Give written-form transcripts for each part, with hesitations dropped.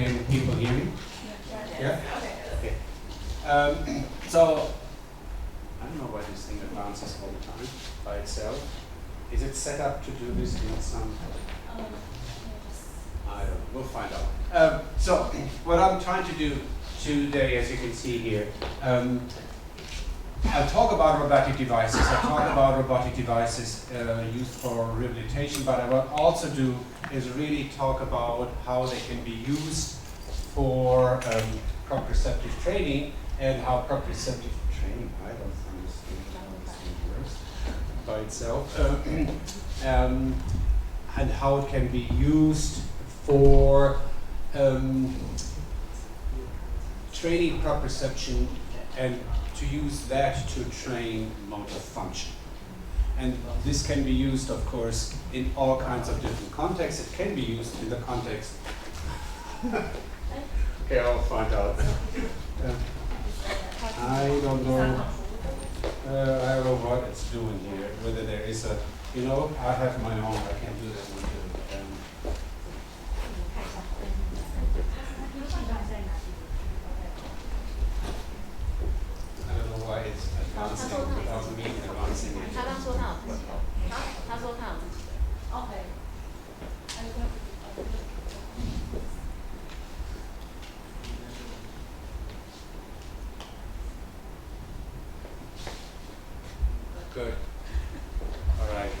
Can people hear me? Yeah? Okay. So, I don't know why this thing advances all the time by itself. Is it set up to do this in some... I don't know, we'll find out. So, what I'm trying to do today, as you can see here, I'll talk about robotic devices. I'll talk about robotic devices used for rehabilitation, but I will also do is really talk about how they can be used for proprioceptive training and how proprioceptive training, I don't understand how this works by itself, and how it can be used for training proprioception and to use that to train motor function. And this can be used, of course, in all kinds of different contexts. It can be used in the context. Okay, I'll find out. I don't know. I don't know what it's doing here. Whether there is a, you know, I have my own. I can't do that one too. I don't know why it's advancing without me advancing it. 他刚说他有自己的，他说他有自己的。OK。Good. All right.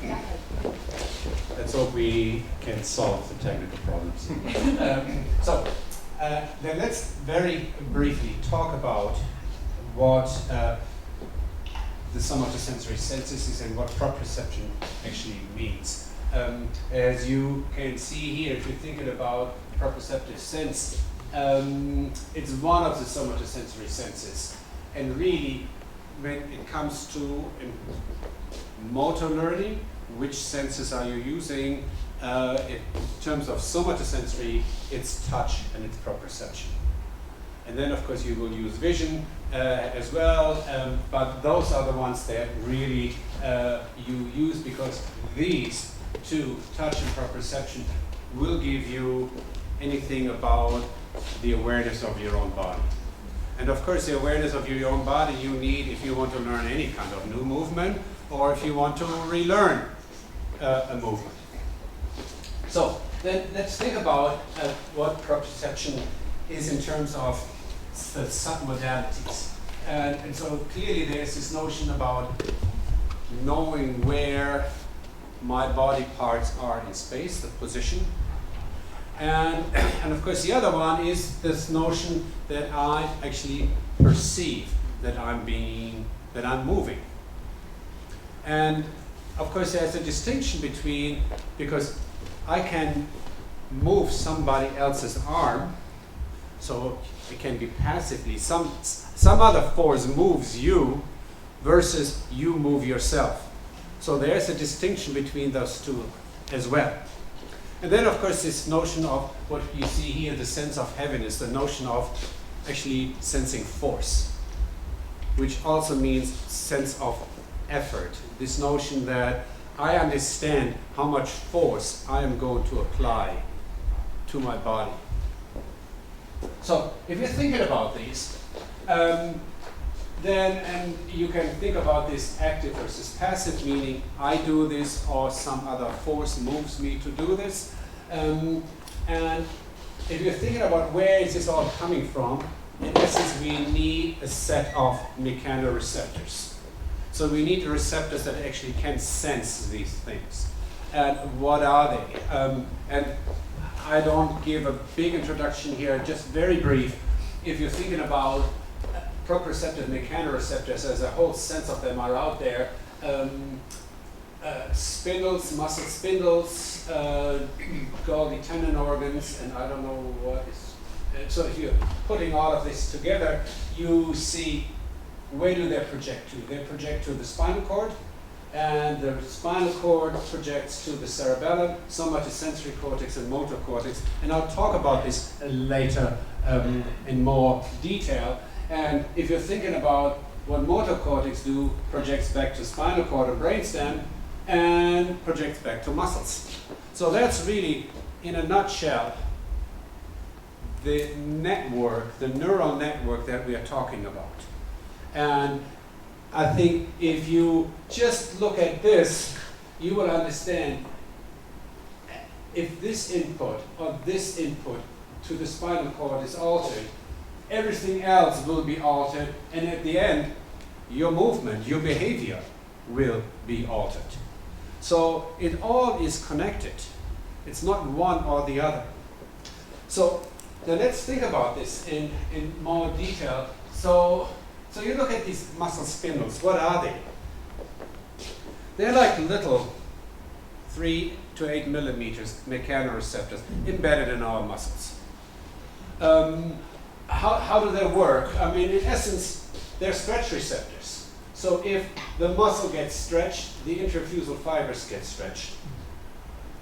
Let's hope we can solve the technical problems. Then let's very briefly talk about what the somatosensory senses is and what proprioception actually means. As you can see here, if you're thinking about proprioceptive sense, it's one of the somatosensory senses. And really, when it comes to motor learning, which senses are you using? In terms of somatosensory, it's touch and it's proprioception. And then, of course, you will use vision as well, but those are the ones that really you use because these two, touch and proprioception, will give you anything about the awareness of your own body. And of course, the awareness of your own body you need if you want to learn any kind of new movement or if you want to relearn a movement. So then let's think about what proprioception is in terms of the submodalities. And so clearly there's this notion about knowing where my body parts are in space, the position. And of course the other one is this notion that I actually perceive that I'm moving. And of course there's a distinction between, because I can move somebody else's arm, so it can be passively, some other force moves you versus you move yourself. So there's a distinction between those two as well. And then, of course, this notion of what you see here, the sense of heaviness, the notion of actually sensing force, which also means sense of effort. This notion that I understand how much force I am going to apply to my body. So, if you're thinking about these, then you can think about this active versus passive, meaning I do this or some other force moves me to do this. And if you're thinking about where is this all coming from, in essence we need a set of mechanoreceptors. So we need receptors that actually can sense these things. And what are they? And I don't give a big introduction here, just very brief. If you're thinking about proprioceptive mechanoreceptors, there's a whole sense of them are out there. Spindles, muscle spindles, Golgi tendon organs, and I don't know what is. So if you're putting all of this together, you see where do they project to? They project to the spinal cord, and the spinal cord projects to the cerebellum, somatosensory cortex and motor cortex. And I'll talk about this later in more detail. And if you're thinking about what motor cortex do, projects back to spinal cord and brainstem, and projects back to muscles. So that's really, in a nutshell, the network, the neural network that we are talking about. And I think if you just look at this, you will understand if this input or this input to the spinal cord is altered, everything else will be altered, and at the end, your movement, your behavior will be altered. So it all is connected. It's not one or the other. So now let's think about this in more detail. So you look at these muscle spindles. What are they? They're like little 3 to 8 millimeters mechanoreceptors embedded in our muscles. How do they work? I mean, in essence, they're stretch receptors. So if the muscle gets stretched, the interfusal fibers get stretched.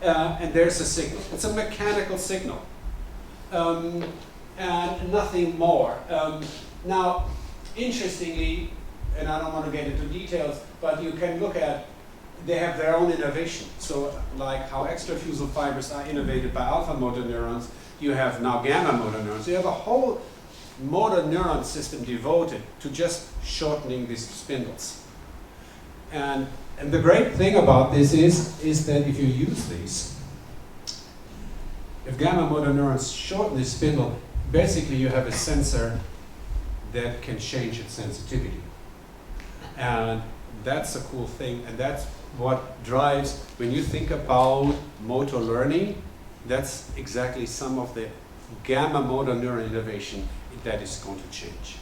And there's a signal. It's a mechanical signal. And nothing more. Now, interestingly, and I don't want to get into details, but you can look at, they have their own innovation. So like how extrafusal fibers are innervated by alpha motor neurons, you have now gamma motor neurons. You have a whole motor neuron system devoted to just shortening these spindles. And the great thing about this is that if you use these, if gamma motor neurons shorten the spindle, basically you have a sensor that can change its sensitivity. And that's a cool thing, and that's what drives, when you think about motor learning, that's exactly some of the gamma motor neuron innovation that is going to change.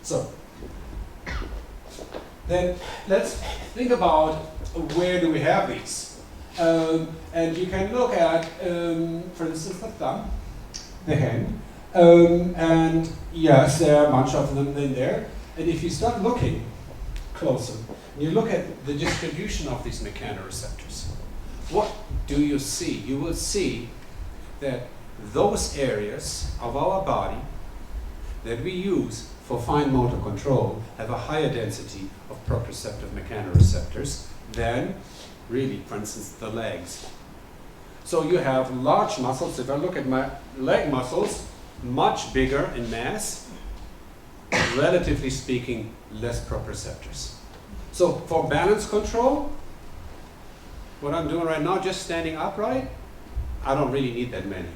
So, then let's think about where do we have these. And you can look at, for instance, the thumb, the hand, and yes, there are a bunch of them in there. And if you start looking closer, you look at the distribution of these mechanoreceptors, what do you see? You will see that those areas of our body that we use for fine motor control have a higher density of proprioceptive mechanoreceptors than really, for instance, the legs. So you have large muscles. If I look at my leg muscles, much bigger in mass, relatively speaking, less proprioceptors. So for balance control, what I'm doing right now, just standing upright, I don't really need that many.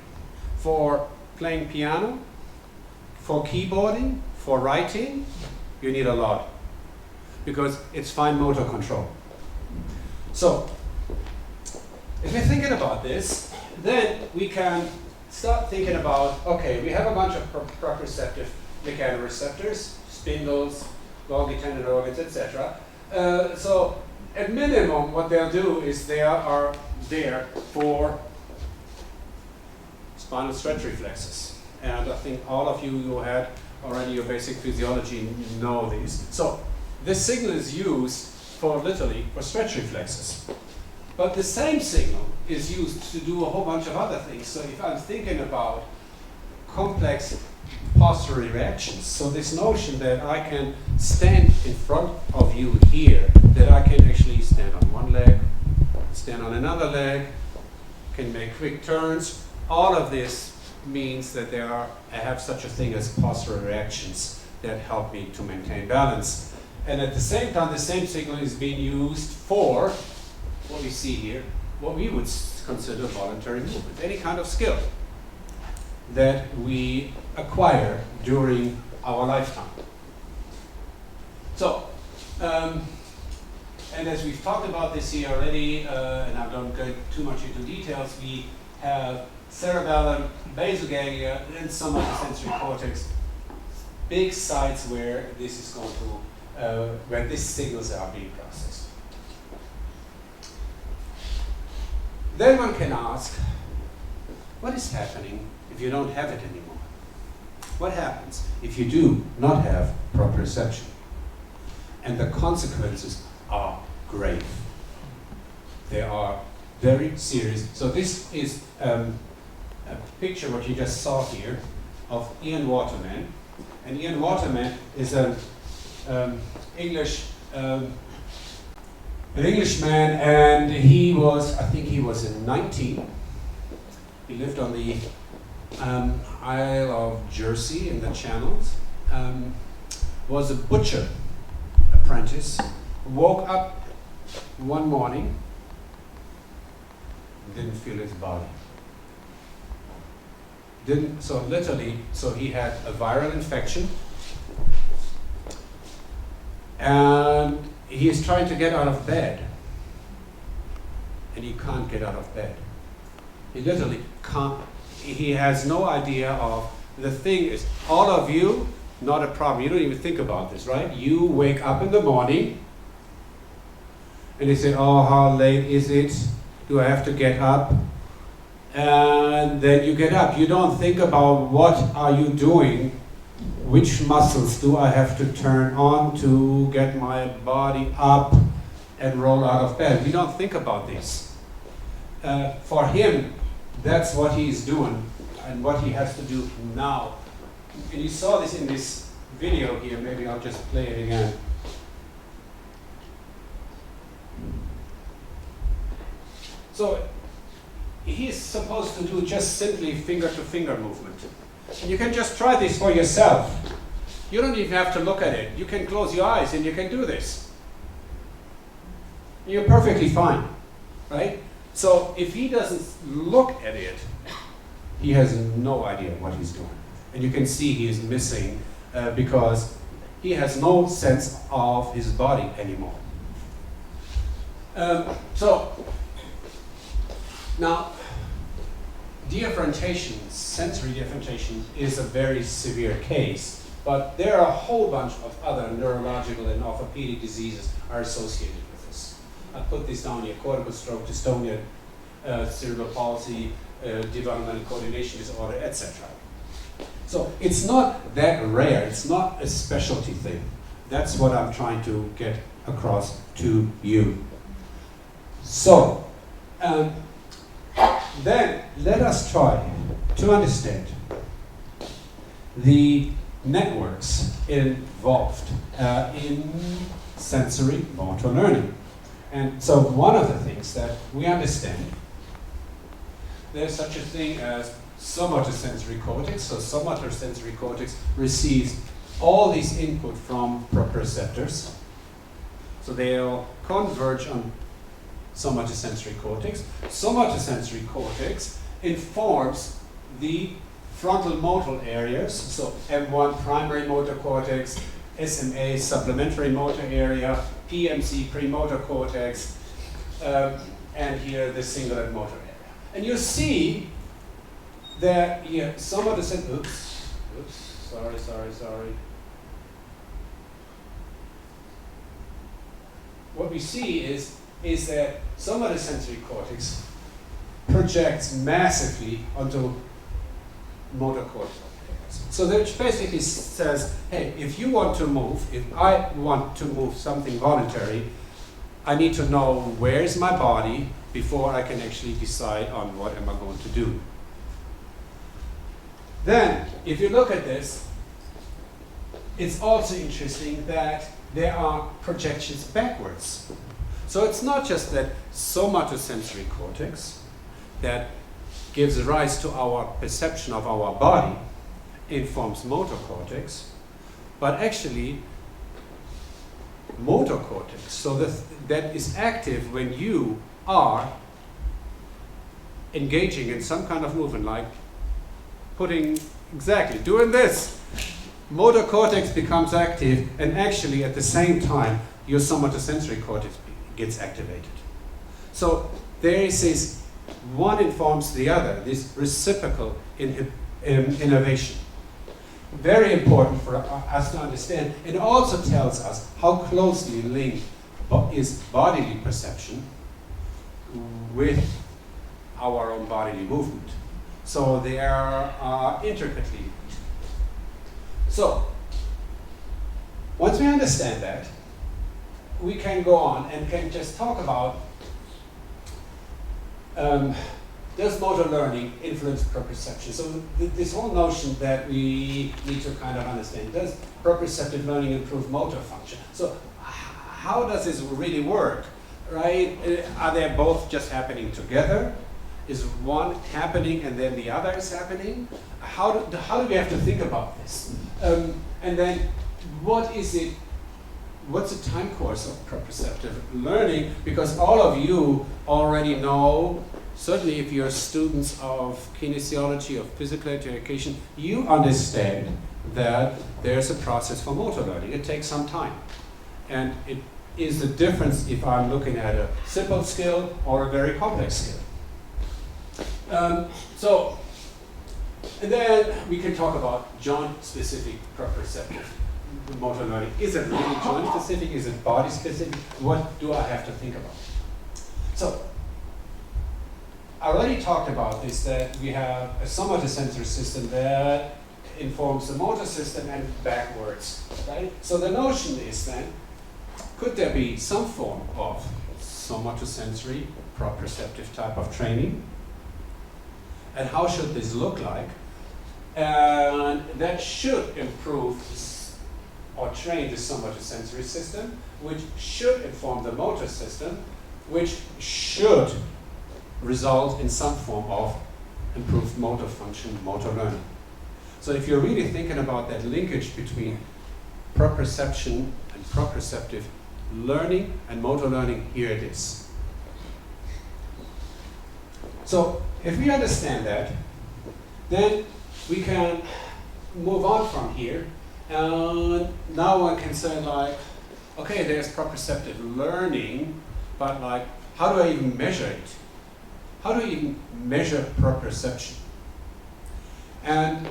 For playing piano, for keyboarding, for writing, you need a lot, because it's fine motor control. So, if we're thinking about this, then we can start thinking about, okay, we have a bunch of proprioceptive mechanoreceptors, spindles, Golgi tendon organs, etc. So, at minimum, what they'll do is they are there for spinal stretch reflexes. And I think all of you who had already your basic physiology know these. So, this signal is used literally for stretch reflexes. But the same signal is used to do a whole bunch of other things. So if I'm thinking about complex postural reactions, so this notion that I can stand in front of you here, that I can actually stand on one leg, stand on another leg, can make quick turns, all of this means that I have such a thing as postural reactions that help me to maintain balance. And at the same time, the same signal is being used for what we see here, what we would consider voluntary movement, any kind of skill that we acquire during our lifetime. So, and as we've talked about this here already, and I don't go too much into details, we have cerebellum, basal ganglia, and some of the sensory cortex, big sites where this is going to where these signals are being processed. Then one can ask, what is happening if you don't have it anymore? What happens if you do not have proprioception? And the consequences are grave. They are very serious. So this is a picture, what you just saw here, of Ian Waterman. And Ian Waterman is an Englishman, and he was, I think he was in 19. He lived on the Isle of Jersey in the Channels, was a butcher apprentice, woke up one morning, didn't feel his body. So he had a viral infection, and he is trying to get out of bed, and he can't get out of bed. He literally can't, he has no idea of, the thing is, all of you, not a problem, you don't even think about this, right? You wake up in the morning, and you say, oh, how late is it? Do I have to get up? And then you get up. You don't think about what are you doing, which muscles do I have to turn on to get my body up and roll out of bed. You don't think about this. For him, that's what he's doing and what he has to do now. And you saw this in this video here. Maybe I'll just play it again. So he's supposed to do just simply finger-to-finger movement. And you can just try this for yourself. You don't even have to look at it. You can close your eyes and you can do this. You're perfectly fine, right? So if he doesn't look at it, he has no idea what he's doing. And you can see he is missing because he has no sense of his body anymore. Now, differentiation, sensory differentiation, is a very severe case, but there are a whole bunch of other neurological and orthopedic diseases are associated with this. I put this down here: cortical stroke, dystonia, cerebral palsy, developmental coordination disorder, etc. So it's not that rare, it's not a specialty thing. That's what I'm trying to get across to you. So, then let us try to understand the networks involved in sensory motor learning. And so one of the things that we understand, there's such a thing as somatosensory cortex. So somatosensory cortex receives all these input from proprioceptors. So they'll converge on somatosensory cortex. Somatosensory cortex informs the frontal motor areas, so M1 primary motor cortex, SMA supplementary motor area, PMC premotor cortex, and here the cingulate motor area. And you see that here somatosensory, sorry. What we see is that somatosensory cortex projects massively onto motor cortical areas. So that basically says, hey, if you want to move, if I want to move something voluntary, I need to know where is my body before I can actually decide on what am I going to do. Then, if you look at this, it's also interesting that there are projections backwards. So it's not just that somatosensory cortex that gives rise to our perception of our body informs motor cortex, but actually motor cortex, so that is active when you are engaging in some kind of movement, like doing this. Motor cortex becomes active, and actually at the same time your somatosensory cortex gets activated. So there is this, one informs the other, this reciprocal innovation. Very important for us to understand. It also tells us how closely linked is bodily perception with our own bodily movement. So they are intricately linked. So once we understand that, we can go on and can just talk about does motor learning influence proprioception? So this whole notion that we need to kind of understand, does proprioceptive learning improve motor function? So how does this really work, right? Are they both just happening together? Is one happening and then the other is happening? How do we have to think about this? And then what is it? What's the time course of proprioceptive learning? Because all of you already know, certainly if you're students of kinesiology, of physical education, you understand that there's a process for motor learning. It takes some time. And it is the difference if I'm looking at a simple skill or a very complex skill. And then we can talk about joint-specific proprioceptive motor learning. Is it really joint-specific? Is it body-specific? What do I have to think about? So, I already talked about this, that we have a somatosensory system that informs the motor system and backwards, right? So the notion is then, could there be some form of somatosensory proprioceptive type of training? And how should this look like? And that should improve or train the somatosensory system, which should inform the motor system, which should result in some form of improved motor function, motor learning. So if you're really thinking about that linkage between proprioception and proprioceptive learning and motor learning, here it is. So if we understand that, then we can move on from here. And now one can say like, okay, there's proprioceptive learning, but like, how do I even measure it? How do you even measure proprioception? And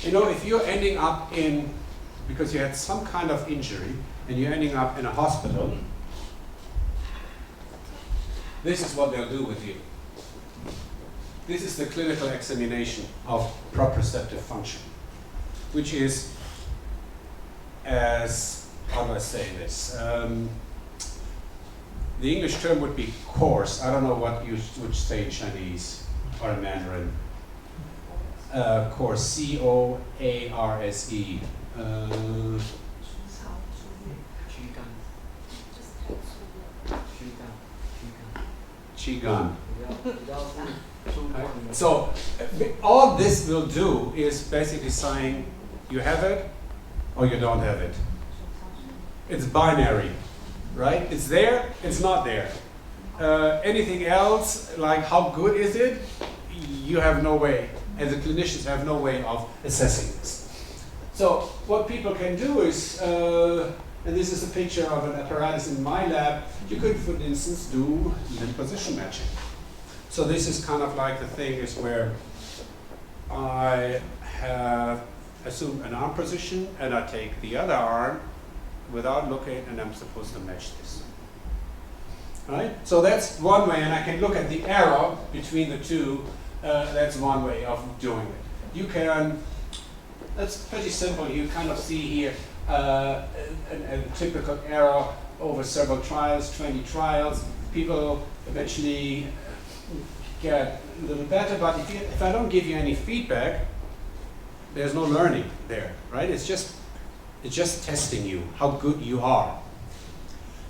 you know, if you're ending up in, because you had some kind of injury, and you're ending up in a hospital, this is what they'll do with you. This is the clinical examination of proprioceptive function, which is, as, how do I say this? The English term would be course. I don't know what you would say in Chinese or in Mandarin. Course, C-O-A-R-S-E. Qigong. So all this will do is basically saying you have it or you don't have it. It's binary, right? It's there, it's not there. Anything else, like how good is it, you have no way, and the clinicians have no way of assessing this. So what people can do is, and this is a picture of an apparatus in my lab, you could, for instance, do limb position matching. So this is kind of like the thing is where I have assumed an arm position and I take the other arm without looking and I'm supposed to match this. Right? So that's one way, and I can look at the arrow between the two. That's one way of doing it. You can, that's pretty simple. You kind of see here a typical arrow over several trials, 20 trials. People eventually get a little better, but if I don't give you any feedback, there's no learning there, right? It's just testing you, how good you are.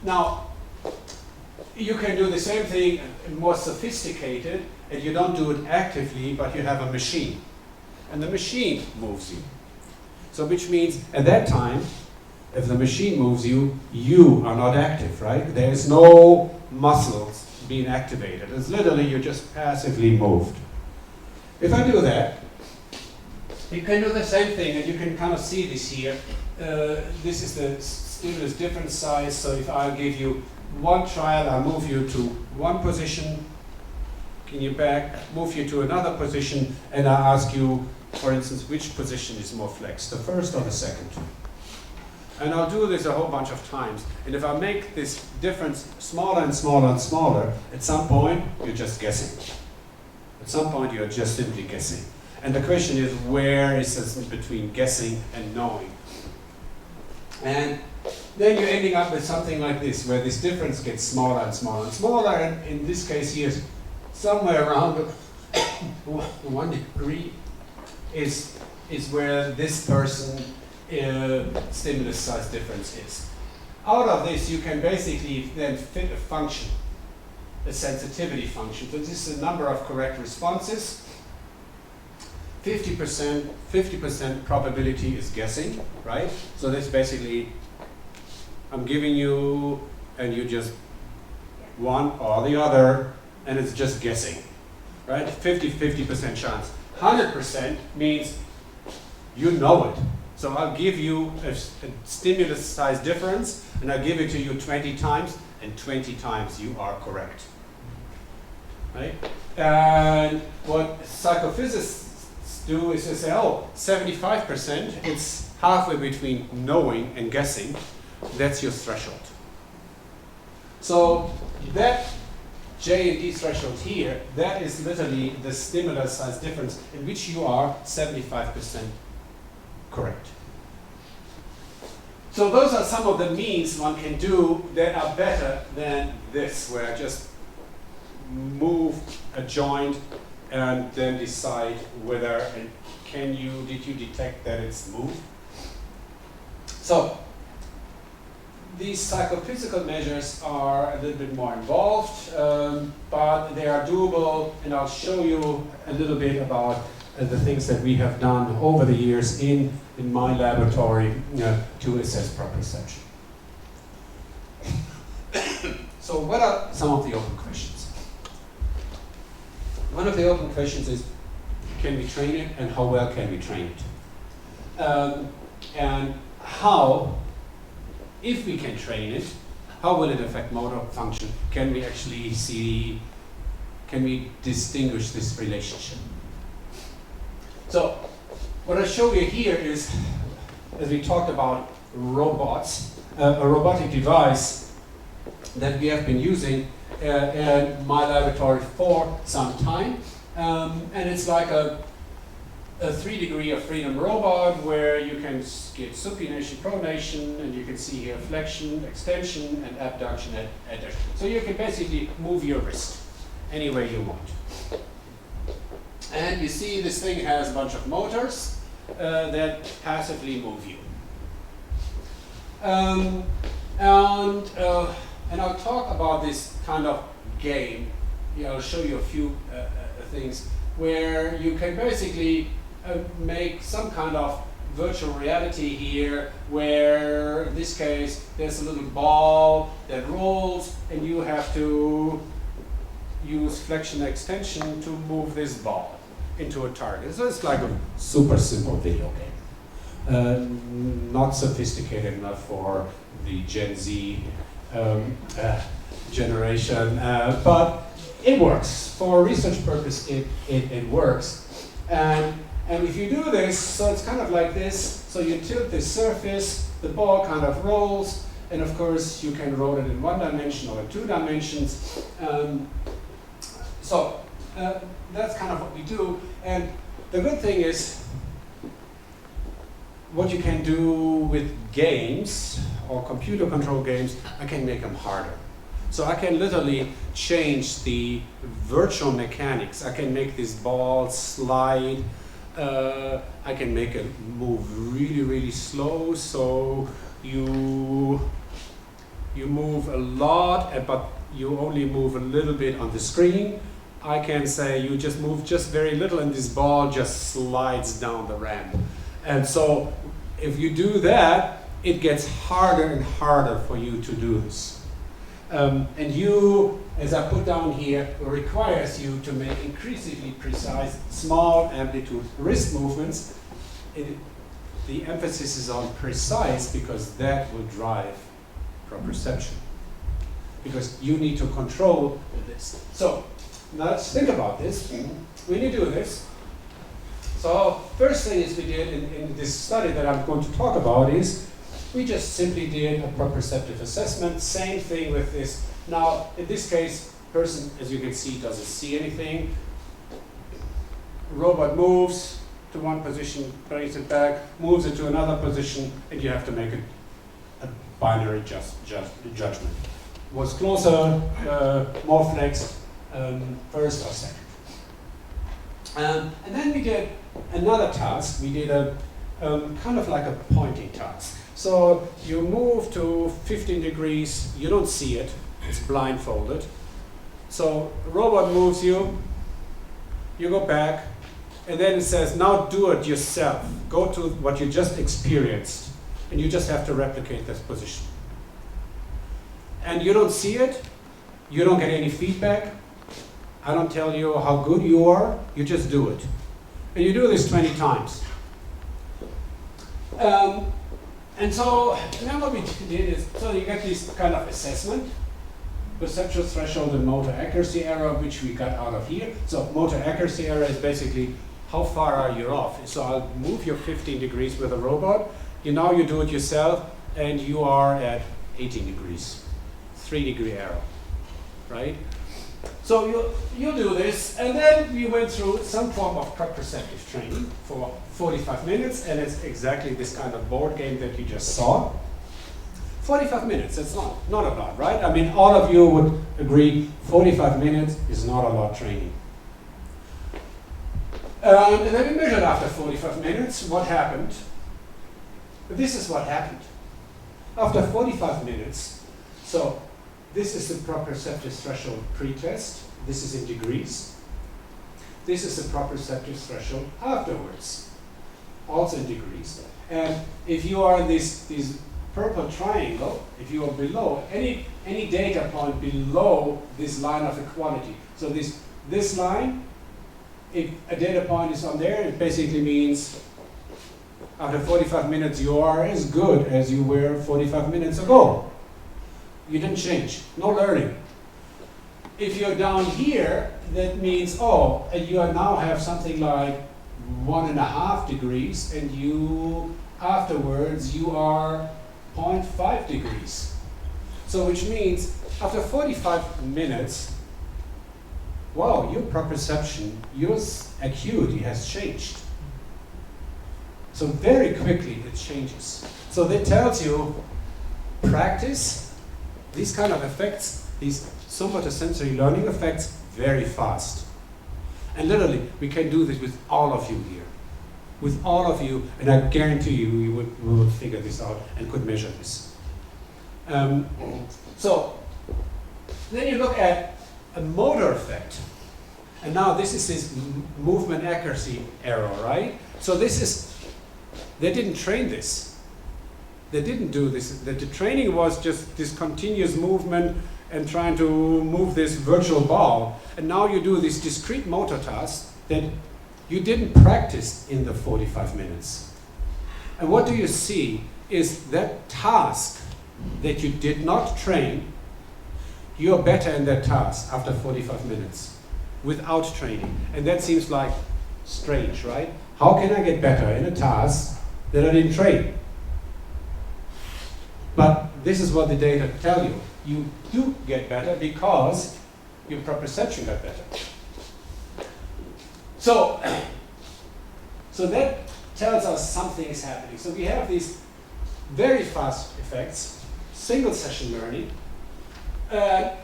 Now, you can do the same thing, more sophisticated, and you don't do it actively, but you have a machine. And the machine moves you. So which means, at that time, if the machine moves you, you are not active, right? There is no muscles being activated. It's literally, you're just passively moved. If I do that, you can do the same thing, and you can kind of see this here. This is the stimulus different size, so if I give you one trial, I move you to one position, can you back, move you to another position, and I ask you, for instance, which position is more flexed, the first or the second? And I'll do this a whole bunch of times. And if I make this difference smaller and smaller and smaller, at some point, you're just guessing. At some point, you're just simply guessing. And the question is, where is this between guessing and knowing? And then you're ending up with something like this, where this difference gets smaller and smaller and smaller, and in this case here, somewhere around 1 degree is where this person stimulus size difference is. Out of this, you can basically then fit a function a sensitivity function. So this is the number of correct responses. 50% probability is guessing, right? So that's basically, I'm giving you, and you just one or the other, and it's just guessing, right? 50% chance. 100% means you know it. So I'll give you a stimulus size difference, and I'll give it to you 20 times, and 20 times you are correct, right? And what psychophysicists do is they say, oh, 75%, it's halfway between knowing and guessing. That's your threshold. So that J and D threshold here, that is literally the stimulus size difference in which you are 75% correct. So those are some of the means one can do that are better than this, where I just move a joint and then decide whether, and did you detect that it's moved? So these psychophysical measures are a little bit more involved, but they are doable, and I'll show you a little bit about the things that we have done over the years in my laboratory to assess proprioception. So what are some of the open questions? One of the open questions is, can we train it, and how well can we train it? And how, if we can train it, how will it affect motor function? Can we actually see, can we distinguish this relationship? So what I show you here is, as we talked about robots, a robotic device that we have been using in my laboratory for some time. And it's like a 3 degree of freedom robot where you can get supination, pronation, and you can see here flexion, extension, and abduction, adduction. So you can basically move your wrist any way you want. And you see this thing has a bunch of motors that passively move you. And I'll talk about this kind of game. I'll show you a few things where you can basically make some kind of virtual reality here, where in this case there's a little ball that rolls, and you have to use flexion and extension to move this ball into a target. So it's like a super simple video game. Not sophisticated enough for the Gen Z generation, but it works. For research purpose, it works. And if you do this, so it's kind of like this, so you tilt the surface, the ball kind of rolls, and of course you can roll it in 1 dimension or in 2 dimensions. So that's kind of what we do. And the good thing is, what you can do with games or computer control games, I can make them harder. So I can literally change the virtual mechanics. I can make this ball slide. I can make it move really, really slow. So you move a lot, but you only move a little bit on the screen. I can say you just move just very little, and this ball just slides down the ramp. And so if you do that, it gets harder and harder for you to do this. And you, as I put down here, requires you to make increasingly precise, small amplitude wrist movements. The emphasis is on precise because that will drive proprioception. Because you need to control this. So now let's think about this. When you do this, so first thing is we did in this study that I'm going to talk about is we just simply did a proprioceptive assessment. Same thing with this. Now, in this case, person, as you can see, doesn't see anything. Robot moves to one position, brings it back, moves it to another position, and you have to make a binary judgment. Was closer, more flexed, first or second. And then we did another task. We did a kind of like a pointing task. So you move to 15 degrees, you don't see it, it's blindfolded. So the robot moves you, you go back, and then it says, now do it yourself. Go to what you just experienced, and you just have to replicate this position. And you don't see it, you don't get any feedback. I don't tell you how good you are, you just do it. And you do this 20 times. And so then what we did is, so you get this kind of assessment, perceptual threshold and motor accuracy error, which we got out of here. So motor accuracy error is basically how far are you off. So I'll move you 15 degrees with a robot. Now you do it yourself, and you are at 18 degrees, 3-degree error, right? So you do this, and then we went through some form of proprioceptive training for 45 minutes, and it's exactly this kind of board game that you just saw. 45 minutes, that's not a lot, right? I mean, all of you would agree 45 minutes is not a lot training. And then we measured after 45 minutes what happened. This is what happened. After 45 minutes, so this is the proprioceptive threshold pre-test. This is in degrees. This is the proprioceptive threshold afterwards, also in degrees. And if you are in this purple triangle, if you are below any data point below this line of equality, so this line, if a data point is on there, it basically means after 45 minutes you are as good as you were 45 minutes ago. You didn't change, no learning. If you're down here, that means, oh, and you now have something like 1.5 degrees, and afterwards you are 0.5 degrees. So which means after 45 minutes, wow, your proprioception, your acuity has changed. So very quickly it changes. So that tells you practice these kind of effects, these somatosensory learning effects, very fast. And literally, we can do this with all of you here. With all of you, and I guarantee you, we would figure this out and could measure this. So, then you look at a motor effect. And now this is this movement accuracy error, right? So this is, they didn't train this. They didn't do this. The training was just this continuous movement and trying to move this virtual ball. And now you do this discrete motor task that you didn't practice in the 45 minutes. And what do you see is that task that you did not train, you're better in that task after 45 minutes without training. And that seems like strange, right? How can I get better in a task that I didn't train? But this is what the data tell you. You do get better because your proprioception got better. So that tells us something is happening. So we have these very fast effects, single session learning.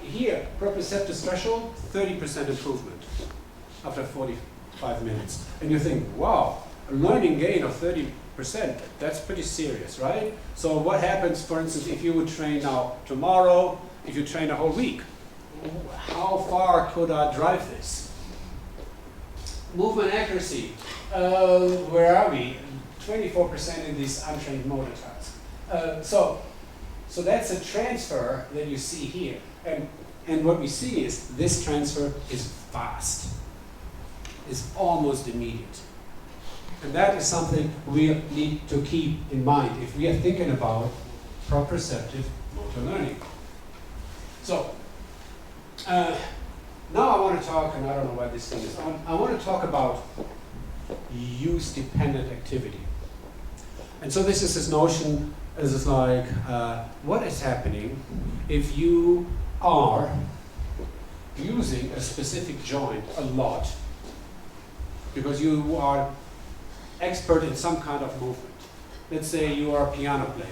Here, proprioceptive threshold, 30% improvement after 45 minutes. And you think, wow, a learning gain of 30%, that's pretty serious, right? So what happens, for instance, if you would train now tomorrow, if you train a whole week, how far could I drive this? Movement accuracy, where are we? 24% in these untrained motor tasks. So that's a transfer that you see here. And what we see is this transfer is fast. It's almost immediate. And that is something we need to keep in mind if we are thinking about proprioceptive motor learning. So, now I want to talk, and I don't know why this thing is on, I want to talk about use-dependent activity. And so this is this notion, this is like, what is happening if you are using a specific joint a lot because you are expert in some kind of movement. Let's say you are a piano player.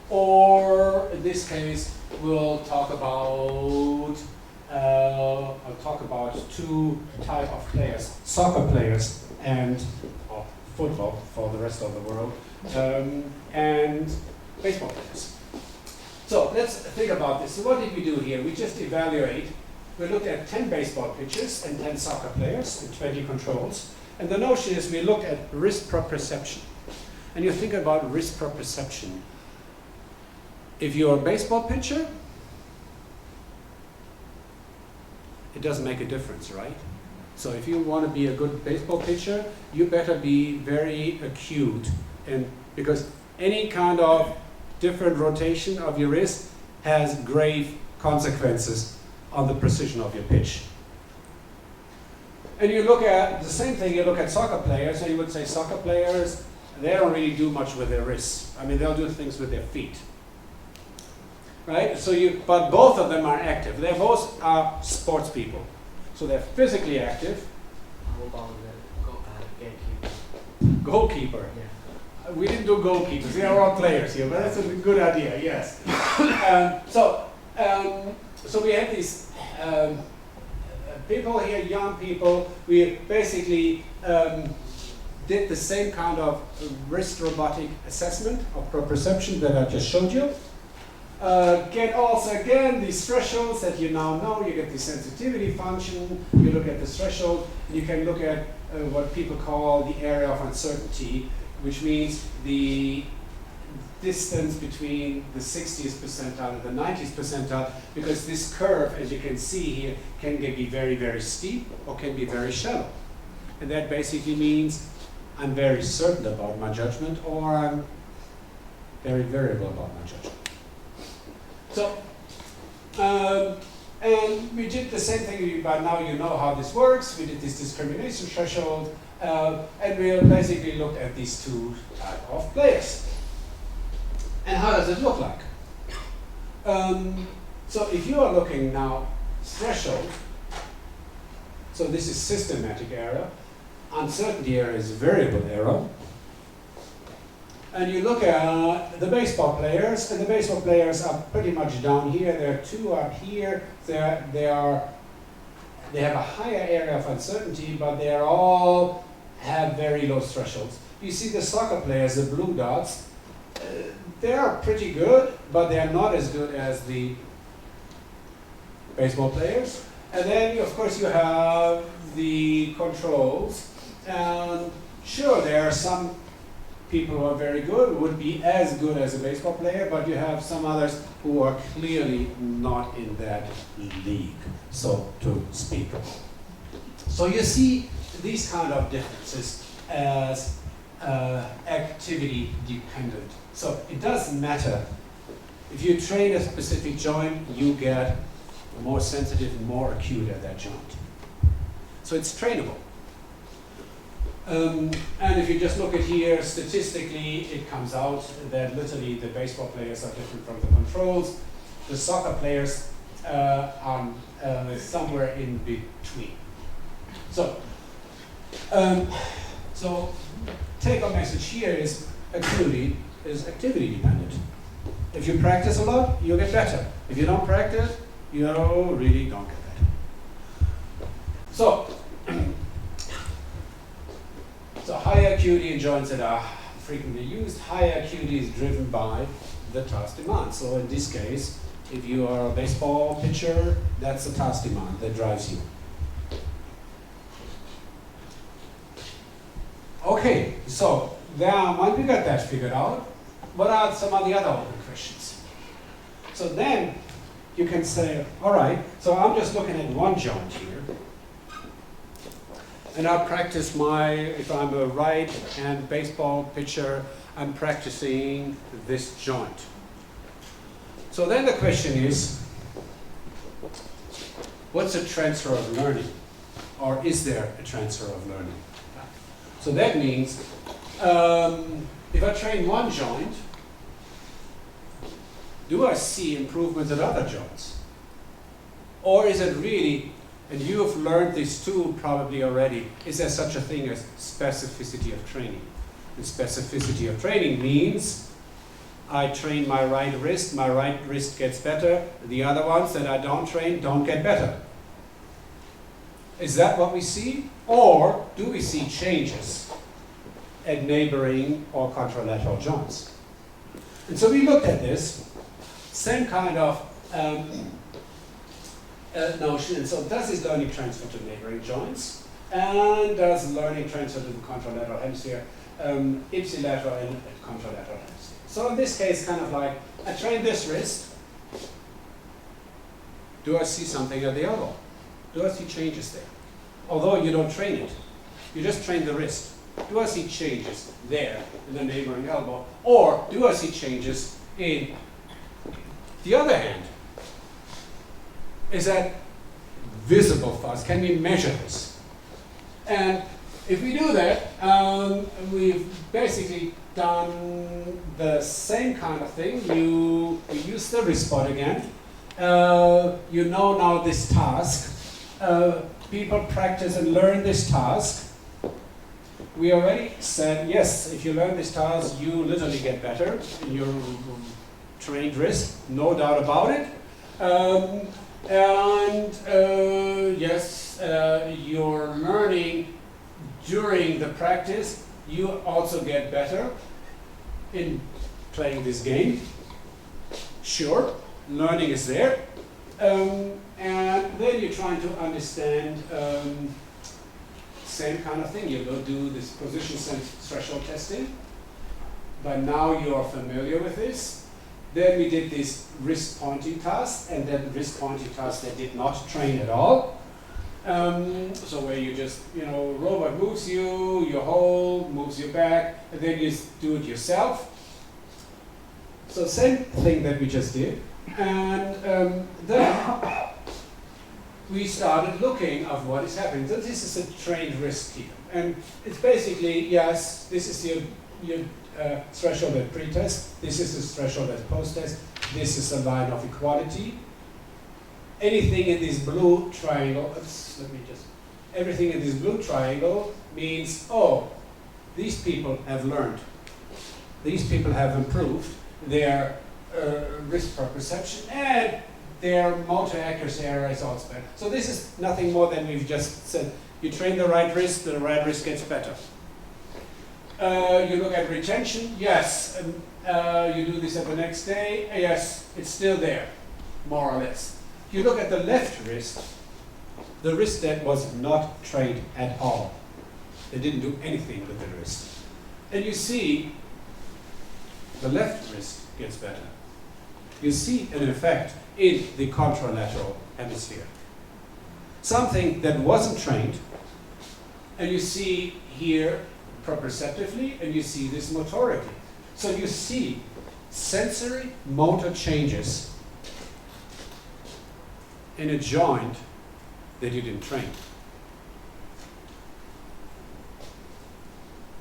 Or in this case, we'll talk about, I'll talk about two types of players, soccer players and football for the rest of the world, and baseball players. So let's think about this. So what did we do here? We just evaluate we looked at 10 baseball pitchers and 10 soccer players and 20 controls. And the notion is we look at risk proprioception. And you think about risk proprioception. If you're a baseball pitcher, it doesn't make a difference, right? So if you want to be a good baseball pitcher, you better be very acute, and because any kind of different rotation of your wrist has grave consequences on the precision of your pitch. And you look at the same thing, you look at soccer players, and you would say soccer players, they don't really do much with their wrists. I mean, they'll do things with their feet. Right? But both of them are active. They both are sports people. So they're physically active. Goalkeeper. Yeah. We didn't do goalkeepers. We are all players here, but that's a good idea, yes. So we have these people here, young people. We basically did the same kind of wrist robotic assessment of proprioception that I just showed you. Get also again these thresholds that you now know. You get the sensitivity function. You look at the threshold. You can look at what people call the area of uncertainty, which means the distance between the 60th percentile and the 90th percentile, because this curve, as you can see here, can be very, very steep or can be very shallow. And that basically means I'm very certain about my judgment, or I'm very variable about my judgment. So, and we did the same thing. By now you know how this works. We did this discrimination threshold, and we basically looked at these two types of players. And how does it look like? So if you are looking now threshold, so this is systematic error, uncertainty error is variable error. And you look at the baseball players, and the baseball players are pretty much down here. There are two up here. They have a higher area of uncertainty, but they all have very low thresholds. You see the soccer players, the blue dots, they are pretty good, but they are not as good as the baseball players. And then, of course, you have the controls. And sure, there are some people who are very good, would be as good as a baseball player, but you have some others who are clearly not in that league, so to speak. So you see these kind of differences as activity dependent. So it doesn't matter. If you train a specific joint, you get more sensitive and more acute at that joint. So it's trainable. And if you just look at here, statistically, it comes out that literally the baseball players are different from the controls. The soccer players are somewhere in between. So take-home message here is activity dependent. If you practice a lot, you'll get better. If you don't practice, you really don't get better. So higher acuity in joints that are frequently used, higher acuity is driven by the task demand. So in this case, if you are a baseball pitcher, that's the task demand that drives you. Okay, so once we got that figured out, what are some of the other open questions? So then you can say, all right, so I'm just looking at one joint here. And I practice if I'm a right-hand baseball pitcher, I'm practicing this joint. So then the question is, what's a transfer of learning? Or is there a transfer of learning? So that means, if I train one joint, do I see improvements at other joints? Or is it really, and you've learned this too probably already, is there such a thing as specificity of training? And specificity of training means I train my right wrist gets better, the other ones that I don't train don't get better. Is that what we see? Or do we see changes at neighboring or contralateral joints? And so we looked at this, same kind of notion. And so does this learning transfer to neighboring joints? And does learning transfer to the contralateral hemisphere, ipsilateral and contralateral hemisphere? So in this case, kind of like, I train this wrist. Do I see something at the elbow? Do I see changes there? Although you don't train it, you just train the wrist. Do I see changes there in the neighboring elbow? Or do I see changes in the other hand? Is that visible for us? Can we measure this? And if we do that, we've basically done the same kind of thing. You use the wrist spot again. You know now this task. People practice and learn this task. We already said, yes, if you learn this task, you literally get better in your trained wrist, no doubt about it. Yes, you're learning during the practice. You also get better in playing this game. Sure, learning is there. And then you're trying to understand same kind of thing. You go do this position sense threshold testing. By now you're familiar with this. Then we did this wrist pointing task, and then wrist pointing task that did not train at all. So where you just, robot moves you, you hold, moves you back, and then you do it yourself. So same thing that we just did. And then we started looking at what is happening. So this is a trained wrist here. And it's basically, yes, this is your threshold at pre-test. This is the threshold at post-test. This is a line of equality. Anything in this blue triangle, everything in this blue triangle means, oh, these people have learned. These people have improved their wrist proprioception, and their motor accuracy area is also better. So this is nothing more than we've just said. You train the right wrist gets better. You look at retention, yes. You do this at the next day, yes, it's still there, more or less. You look at the left wrist, the wrist that was not trained at all. They didn't do anything with the wrist. And you see the left wrist gets better. You see an effect in the contralateral hemisphere. Something that wasn't trained, and you see here proprioceptively, and you see this motorically. So you see sensory motor changes in a joint that you didn't train.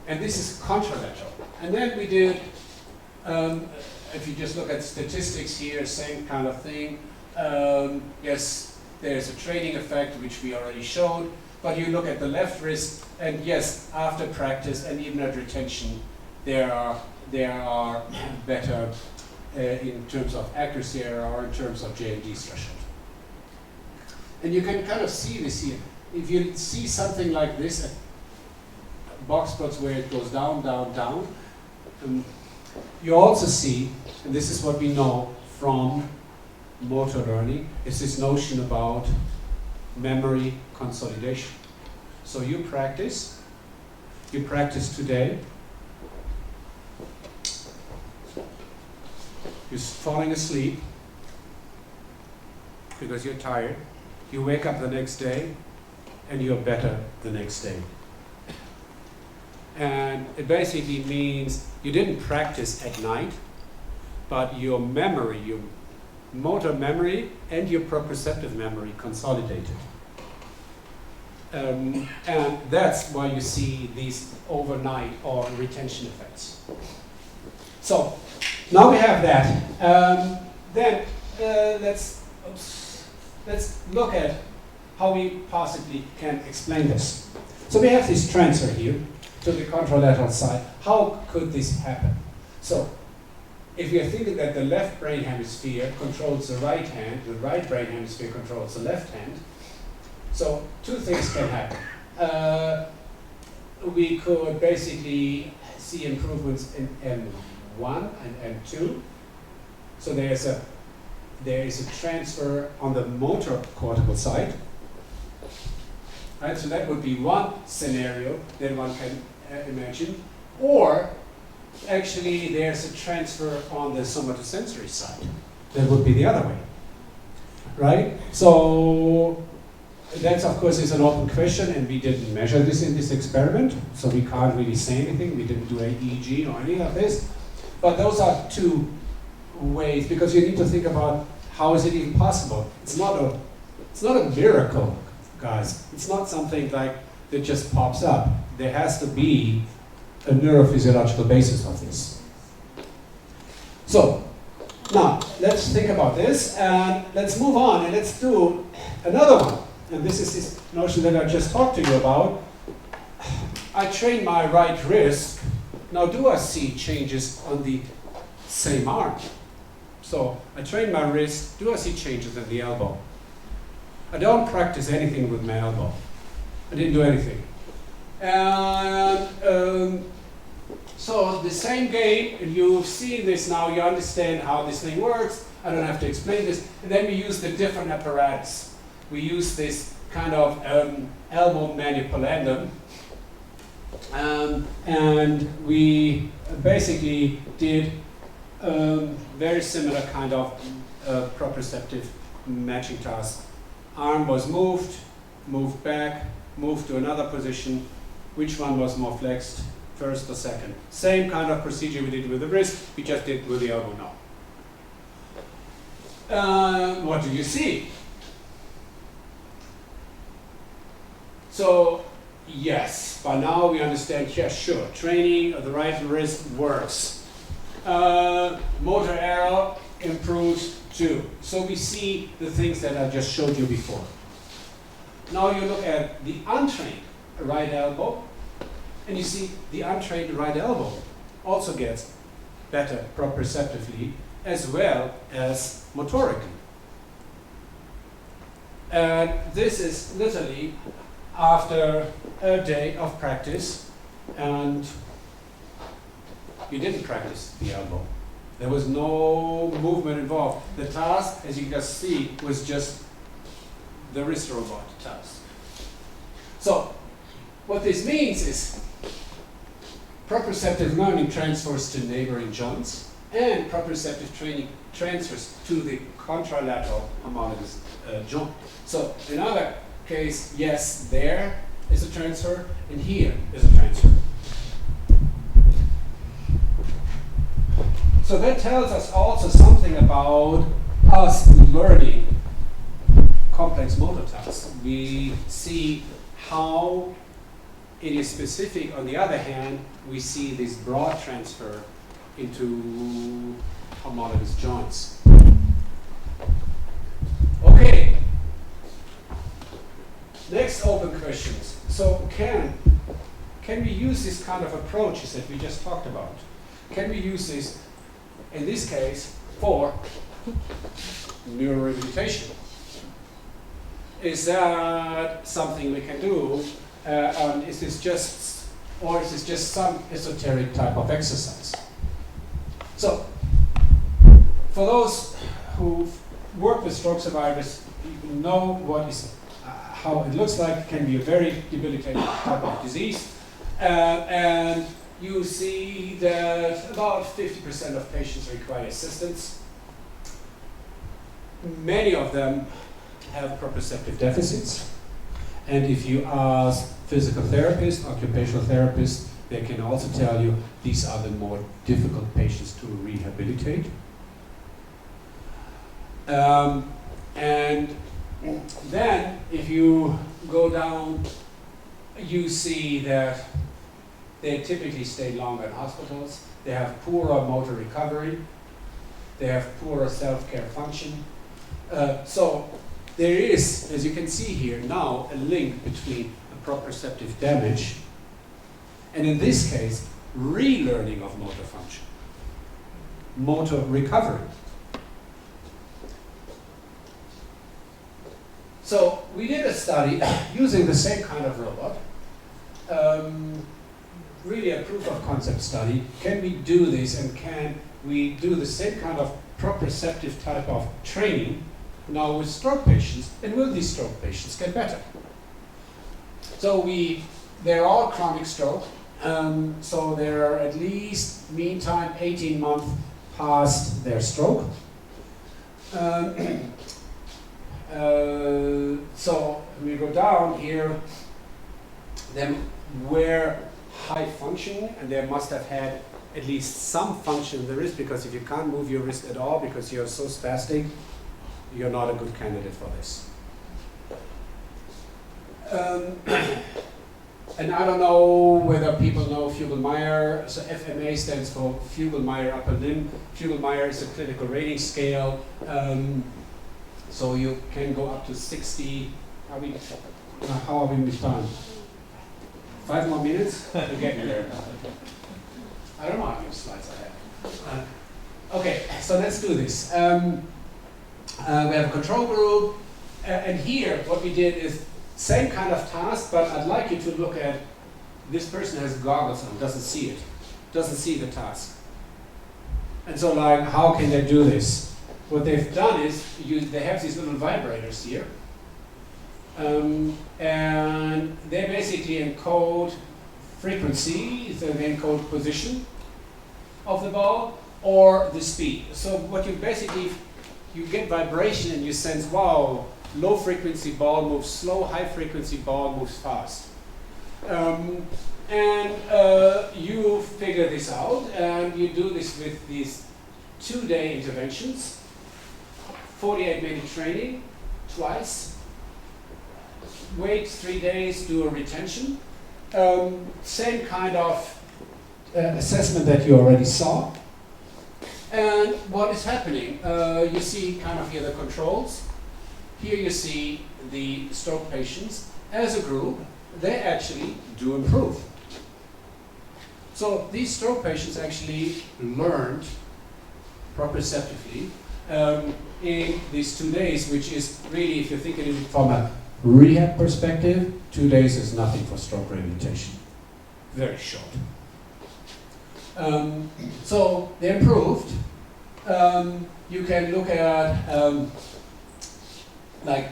And this is contralateral. And then we did, if you just look at statistics here, same kind of thing. Yes, there's a training effect, which we already showed. But you look at the left wrist, and yes, after practice and even at retention, there are better in terms of accuracy or in terms of JMD threshold. And you can kind of see this here. If you see something like this, box plots where it goes down, down, down, you also see, and this is what we know from motor learning, is this notion about memory consolidation. So you practice today, you're falling asleep because you're tired, you wake up the next day and you're better the next day. And it basically means you didn't practice at night, but your memory, your motor memory and your proprioceptive memory consolidated. And that's why you see these overnight or retention effects. So now we have that. Then let's look at how we possibly can explain this. So we have this transfer here to the contralateral side. How could this happen? So if we are thinking that the left brain hemisphere controls the right hand, the right brain hemisphere controls the left hand, so two things can happen. We could basically see improvements in M1 and M2. So there's a there is a transfer on the motor cortical side. Right, so that would be one scenario that one can imagine. Or actually there's a transfer on the somatosensory side. That would be the other way. Right? So that of course is an open question, and we didn't measure this in this experiment, so we can't really say anything. We didn't do an EEG or any of this. But those are two ways, because you need to think about how is it even possible. It's not a miracle, guys. It's not something like that just pops up. There has to be a neurophysiological basis of this. So now let's think about this, and let's move on, and let's do another one. And this is this notion that I just talked to you about. I train my right wrist. Now do I see changes on the same arm? So I train my wrist. Do I see changes in the elbow? I don't practice anything with my elbow. I didn't do anything. And so the same game, and you've seen this now, you understand how this thing works. I don't have to explain this. And then we use the different apparatus. We use this kind of elbow manipulandum, and we basically did very similar kind of proprioceptive matching task. Arm was moved back, moved to another position. Which one was more flexed, first or second? Same kind of procedure we did with the wrist, we just did with the elbow now. What do you see? So, yes, by now we understand, yeah, sure, training of the right wrist works. Motor error improves too. So we see the things that I just showed you before. Now you look at the untrained right elbow, and you see the untrained right elbow also gets better proprioceptively as well as motorically. And this is literally after a day of practice, and you didn't practice the elbow. There was no movement involved. The task, as you can see, was just the wrist robot task. So, what this means is proprioceptive learning transfers to neighboring joints, and proprioceptive training transfers to the contralateral homologous joint. So, in other case, yes, there is a transfer, and here is a transfer. So that tells us also something about us learning complex motor tasks. We see how it is specific. On the other hand, we see this broad transfer into homologous joints. Okay. Next open questions. So can we use this kind of approaches that we just talked about? Can we use this, in this case, for neurorehabilitation? Is that something we can do? Is this just some esoteric type of exercise? So, for those who work with stroke survivors, you know what is how it looks like. It can be a very debilitating type of disease, and you see that about 50% of patients require assistance. Many of them have proprioceptive deficits, and if you ask physical therapists, occupational therapists, they can also tell you these are the more difficult patients to rehabilitate. And then if you go down, you see that they typically stay longer in hospitals. They have poorer motor recovery. They have poorer self-care function. So there is, as you can see here now, a link between a proprioceptive damage and, in this case, relearning of motor function, motor recovery. So we did a study using the same kind of robot, really a proof of concept study. Can we do this, and can we do the same kind of proprioceptive type of training now with stroke patients, and will these stroke patients get better? So they're all chronic stroke, so they're at least meantime 18 months past their stroke. So we go down here, they were high functioning, and they must have had at least some function in the wrist, because if you can't move your wrist at all because you're so spastic, you're not a good candidate for this. And I don't know whether people know Fugel-Meyer. So FMA stands for Fugel-Meyer upper limb. Fugel-Meyer is a clinical rating scale. So you can go up to 60. How are we with time? 5 more minutes? We're getting there. I don't know how many slides I have. Okay, so let's do this. We have a control group. And here, what we did is same kind of task, but I'd like you to look at this person has goggles on, doesn't see it, doesn't see the task. And so, like, how can they do this? What they've done is they have these little vibrators here, and they basically encode frequency, so they encode position of the ball or the speed. So what you basically, you get vibration and you sense, wow, low frequency ball moves slow, high frequency ball moves fast. You figure this out, and you do this with these 2-day interventions, 48-minute training, twice. Wait 3 days, do a retention. Same kind of assessment that you already saw. And what is happening? You see kind of here the controls. Here you see the stroke patients. As a group, they actually do improve. So these stroke patients actually learned proprioceptively in these 2 days, which is really, if you're thinking of it from a rehab perspective, 2 days is nothing for stroke rehabilitation. Very short. So they improved. You can look at like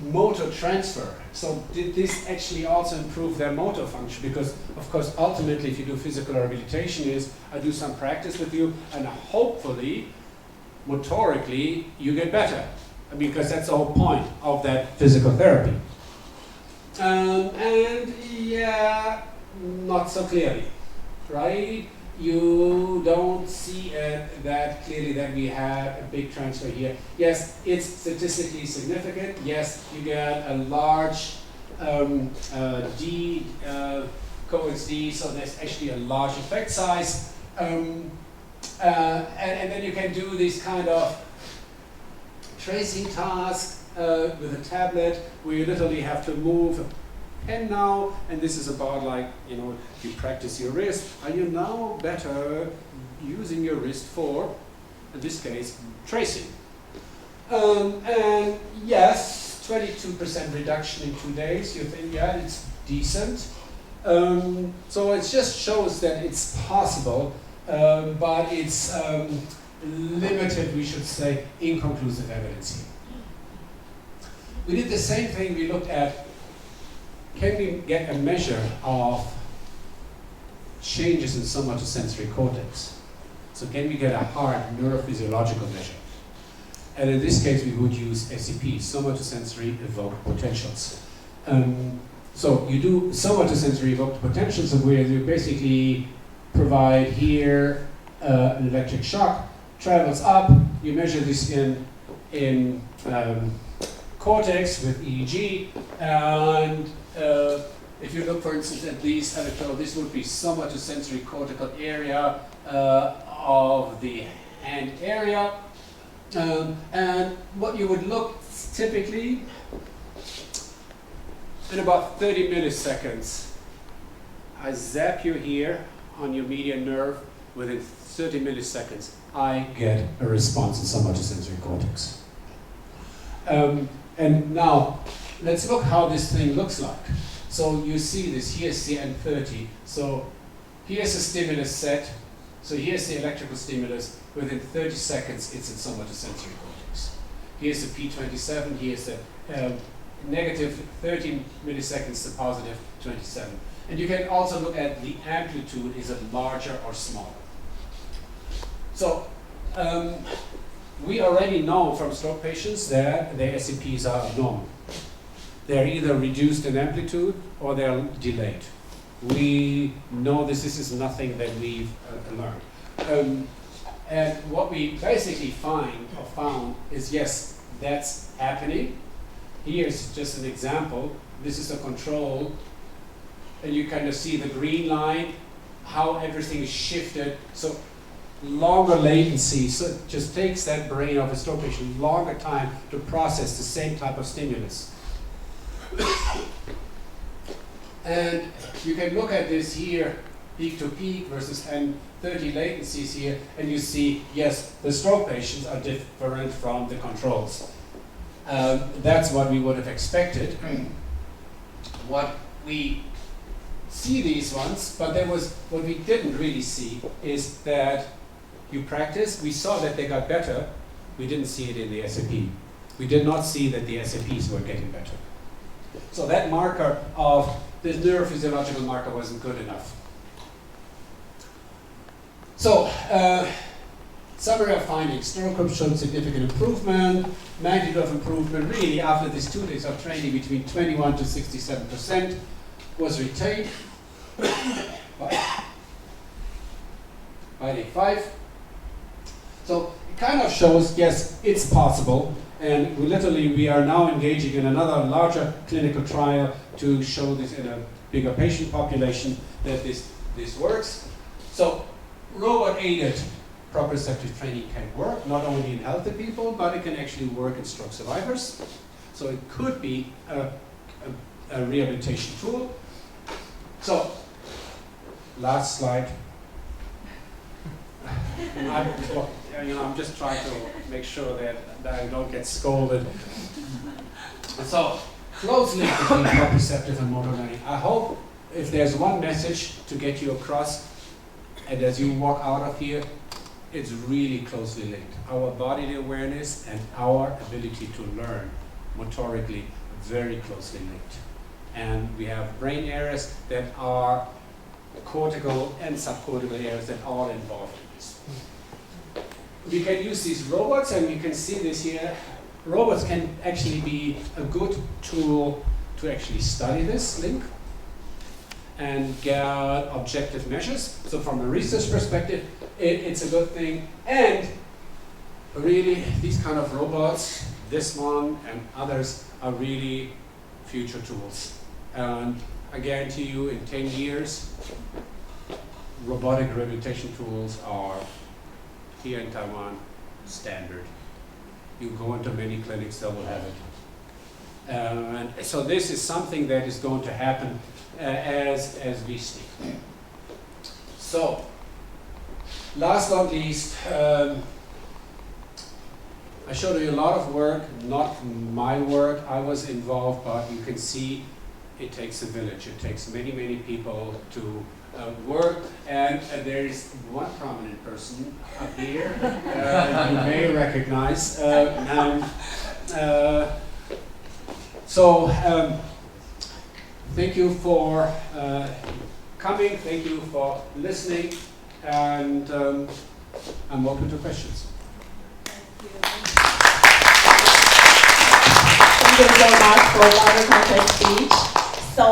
motor transfer. So did this actually also improve their motor function? Because of course ultimately if you do physical rehabilitation is I do some practice with you and hopefully motorically you get better. Because that's the whole point of that physical therapy. And yeah, not so clearly, right? You don't see that clearly that we have a big transfer here. Yes, it's statistically significant. Yes, you get a large D, cohorts D, so there's actually a large effect size. And then you can do these kind of tracing tasks with a tablet where you literally have to move a pen now, and this is about like, you know, you practice your wrist. Are you now better using your wrist for, in this case, tracing? And yes, 22% reduction in 2 days. You think, yeah, it's decent. So it just shows that it's possible, but it's limited, we should say, inconclusive evidence here. We did the same thing. We looked at, can we get a measure of changes in somatosensory cortex? So can we get a hard neurophysiological measure? And in this case, we would use SEP, somatosensory evoked potentials. So you do somatosensory evoked potentials where you basically provide here an electric shock, travels up, you measure this in cortex with EEG, and if you look, for instance, at these electrodes, this would be somatosensory cortical area of the hand area. And what you would look typically in about 30 milliseconds, I zap you here on your median nerve. Within 30 milliseconds, I get a response in somatosensory cortex. And now, let's look how this thing looks like. So you see this, here's the N30. So here's a stimulus set. So here's the electrical stimulus. Within 30 seconds, it's in somatosensory cortex. Here's the P27. Here's the negative 13 milliseconds to positive 27. And you can also look at the amplitude. Is it larger or smaller? So we already know from stroke patients that their SCPs are abnormal. They're either reduced in amplitude or they're delayed. We know this is nothing that we've learned. And what we basically found is, yes, that's happening. Here's just an example. This is a control, and you kind of see the green line, how everything is shifted. So longer latency, so it just takes that brain of a stroke patient longer time to process the same type of stimulus. And you can look at this here, peak to peak versus 30 latencies here, and you see, yes, the stroke patients are different from the controls. That's what we would have expected. What we see these ones, but what we didn't really see is that you practice, we saw that they got better, we didn't see it in the SAP. We did not see that the SAPs were getting better. So that marker of this neurophysiological marker wasn't good enough. So, summary of findings. Neurogroup showed significant improvement, magnitude of improvement really after these 2 days of training between 21 to 67% was retained by day 5. So it kind of shows, yes, it's possible, and we are now engaging in another larger clinical trial to show this in a bigger patient population that this works. So robot-aided proprioceptive training can work, not only in healthy people, but it can actually work in stroke survivors. So it could be a rehabilitation tool. So, last slide. I'm just trying to make sure that I don't get scolded. So, close link between proprioceptive and motor learning. I hope if there's one message to get you across, and as you walk out of here, it's really closely linked. Our bodily awareness and our ability to learn motorically very closely linked. And we have brain areas that are cortical and subcortical areas that are involved in this. We can use these robots, and you can see this here. Robots can actually be a good tool to actually study this link and get objective measures. So from a research perspective, it's a good thing. And really, these kind of robots, this one and others, are really future tools. And I guarantee you, in 10 years, robotic rehabilitation tools are here in Taiwan standard. You go into many clinics, they will have it. And so this is something that is going to happen as we speak. So, last but not least, I showed you a lot of work, not my work. I was involved, but you can see it takes a village. It takes many, many people to work, and there is one prominent person up here you may recognize. Thank you for coming, thank you for listening, and I'm open to questions. Thank you so much for Dr. Konczak's speech. So,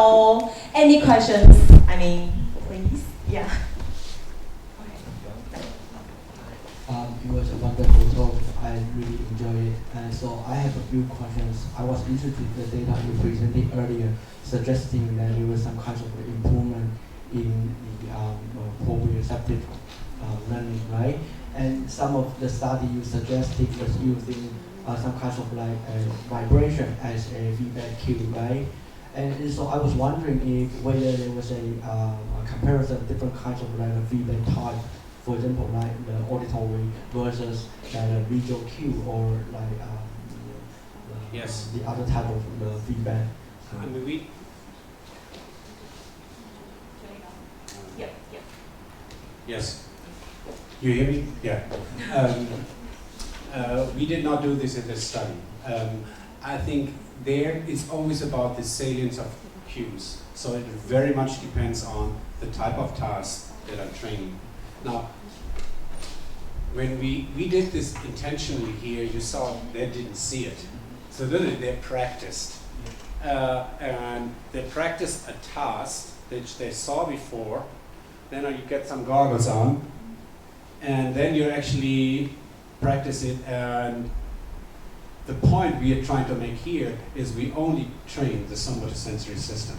any questions? Please. Yeah. It was a wonderful talk. I really enjoyed it. And so I have a few questions. I was interested in the data you presented earlier, suggesting that there was some kind of improvement in the proprioceptive learning, right? And some of the study you suggested was using some kind of like vibration as a feedback cue, right? And so I was wondering if whether there was a comparison of different kinds of like a feedback type, for example, like the auditory versus the visual cue, or like Yes. the other type of the feedback. Yep. Yes. You hear me? Yeah. We did not do this in this study. I think there it's always about the salience of cues. So it very much depends on the type of task that I'm training. Now, when we did this intentionally here, you saw they didn't see it. So literally they practiced. And they practiced a task which they saw before. Then you get some goggles on, and then you actually practice it. And the point we are trying to make here is we only train the somatosensory system.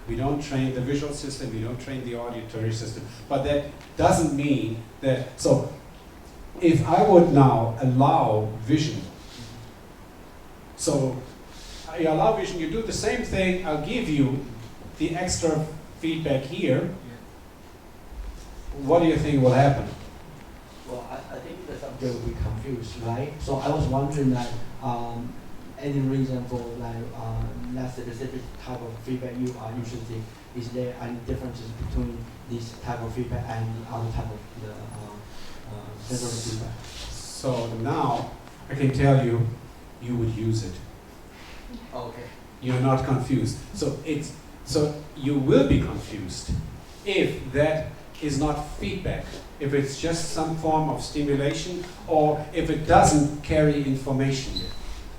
We don't train the visual system, we don't train the auditory system. But that doesn't mean that, so if I would now allow vision, so I allow vision, you do the same thing, I'll give you the extra feedback here. What do you think will happen? Well, I think the subject will be confused, right? So I was wondering that any reason for less specific type of feedback you are usually, is there any differences between this type of feedback and the other type of the sensory feedback? So now I can tell you, you would use it. Okay. You're not confused. So you will be confused if that is not feedback, if it's just some form of stimulation, or if it doesn't carry information.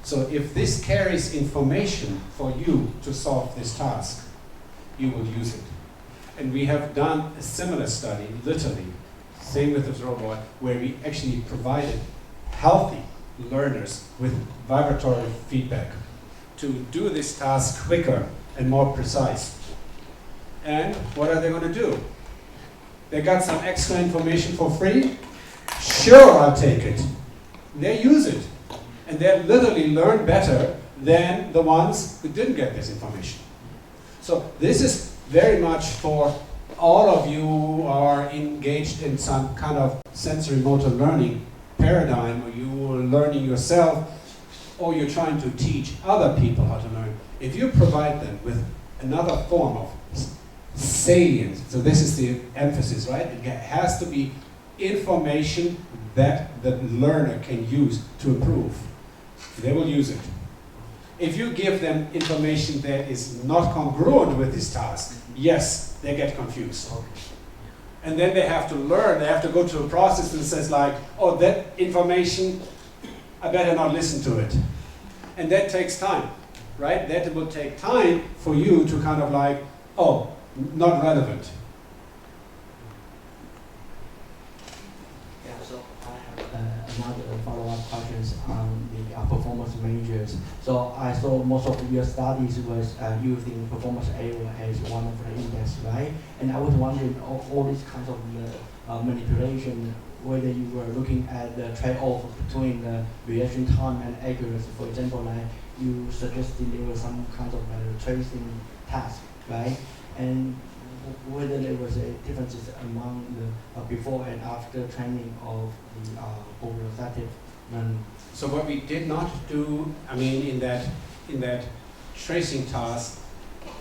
So if this carries information for you to solve this task, you will use it. And we have done a similar study, literally, same with this robot, where we actually provided healthy learners with vibratory feedback to do this task quicker and more precise. And what are they going to do? They got some extra information for free? Sure, I'll take it. They use it. And they literally learn better than the ones who didn't get this information. So this is very much for all of you who are engaged in some kind of sensory motor learning paradigm, or you are learning yourself, or you're trying to teach other people how to learn. If you provide them with another form of salience, so this is the emphasis, right? It has to be information that the learner can use to improve. They will use it. If you give them information that is not congruent with this task, yes, they get confused. And then they have to learn, they have to go through a process that says like, oh, that information, I better not listen to it. And that takes time, right? That will take time for you to kind of like, oh, not relevant. Yeah, so I have another follow-up questions on the performance measures. So I saw most of your studies was using performance area as one of the index, right? And I was wondering all these kinds of manipulation, whether you were looking at the trade-off between the reaction time and accuracy. For example, like you suggested there was some kind of tracing task, right? And whether there was a differences among the before and after training of the proprioceptive learning. So what we did not do, I mean, in that tracing task,